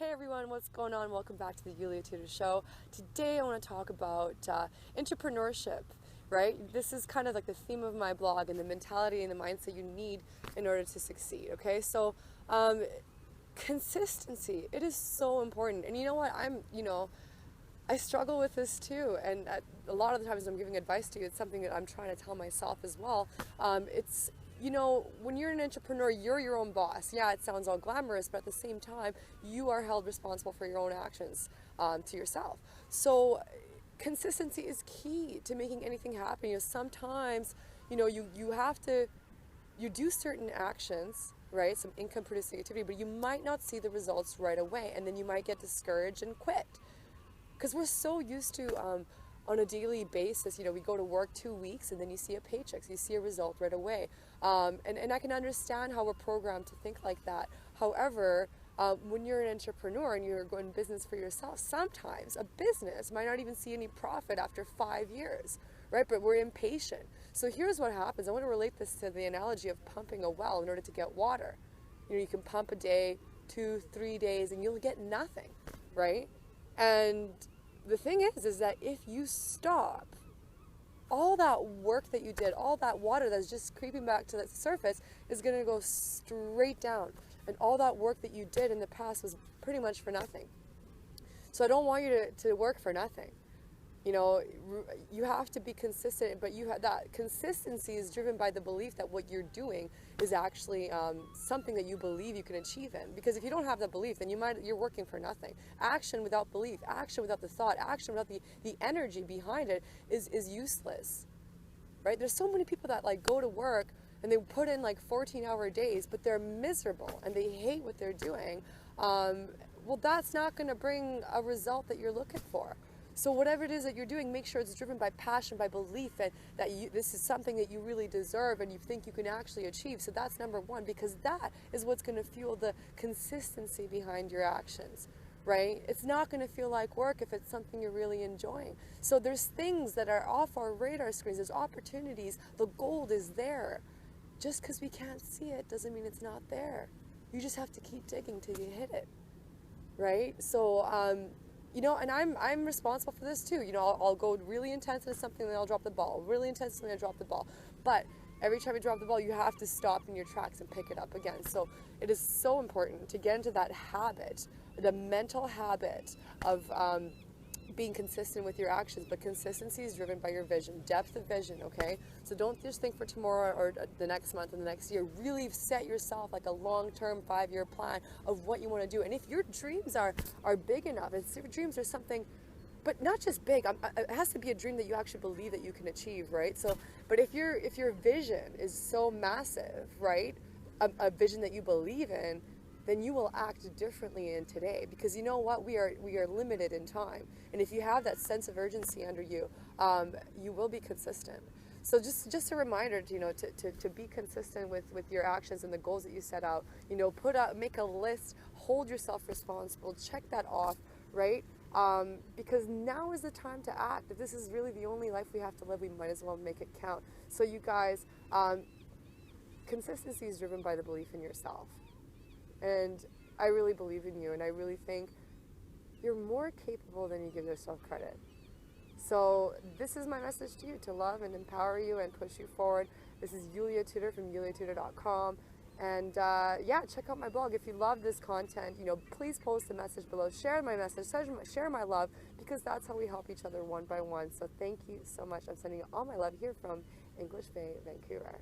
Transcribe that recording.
Hey everyone, what's going on? Welcome back to the Iulia Tudor Show. Today I want to talk about entrepreneurship, right? This is kind of like the theme of my blog and the mentality and the mindset you need in order to succeed, okay? So, consistency, it is so important. And you know what? I struggle with this too. And a lot of the times I'm giving advice to you, it's something that I'm trying to tell myself as well. When you're an entrepreneur, you're your own boss. Yeah, it sounds all glamorous, but at the same time, you are held responsible for your own actions to yourself. So consistency is key to making anything happen. Sometimes, you do certain actions, right? Some income producing activity, but you might not see the results right away. And then you might get discouraged and quit. Because we're so used to, on a daily basis, we go to work 2 weeks and then you see a paycheck, so you see a result right away. And I can understand how we're programmed to think like that. However, when you're an entrepreneur and you're going business for yourself, sometimes a business might not even see any profit after 5 years, right? But we're impatient. So here's what happens. I want to relate this to the analogy of pumping a well in order to get water. You can pump a day, 2, 3 days, and you'll get nothing, right? And the thing is that if you stop, all that work that you did, all that water that's just creeping back to the surface is going to go straight down. And all that work that you did in the past was pretty much for nothing. So I don't want you to work for nothing. You have to be consistent, but that consistency is driven by the belief that what you're doing is actually something that you believe you can achieve in. Because if you don't have that belief, then you're working for nothing. Action without belief, action without the thought, action without the energy behind it is useless, right? There's so many people that go to work and they put in 14-hour days, but they're miserable and they hate what they're doing. Well, that's not going to bring a result that you're looking for. So whatever it is that you're doing, make sure it's driven by passion, by belief, and that this is something that you really deserve and you think you can actually achieve. So that's number one, because that is what's going to fuel the consistency behind your actions, right? It's not going to feel like work if it's something you're really enjoying. So there's things that are off our radar screens. There's opportunities. The gold is there. Just because we can't see it doesn't mean it's not there. You just have to keep digging till you hit it, right? So, and I'm responsible for this too. I'll go really intense into something and then I'll drop the ball. Really intensely and I'll drop the ball. But every time you drop the ball, you have to stop in your tracks and pick it up again. So it is so important to get into that habit, the mental habit of being consistent with your actions. But consistency is driven by your vision, depth of vision, okay? So don't just think for tomorrow or the next month and the next year. Really set yourself a long-term 5-year plan of what you want to do. And if your dreams are big enough, if your dreams are something, but not just big, it has to be a dream that you actually believe that you can achieve, right? So, but if your vision is so massive, right, a vision that you believe in, then you will act differently in today, because you know what, we are limited in time, and if you have that sense of urgency under you, you will be consistent. So just a reminder to be consistent with your actions and the goals that you set out. Make a list, hold yourself responsible, check that off, right? Because now is the time to act. If this is really the only life we have to live, we might as well make it count. So you guys, consistency is driven by the belief in yourself. And I really believe in you, and I really think you're more capable than you give yourself credit. So this is my message to you, to love and empower you and push you forward. This is Iulia Tudor from iuliatudor.com. And check out my blog. If you love this content, please post a message below. Share my message, share my love, because that's how we help each other one by one. So thank you so much. I'm sending you all my love here from English Bay, Vancouver.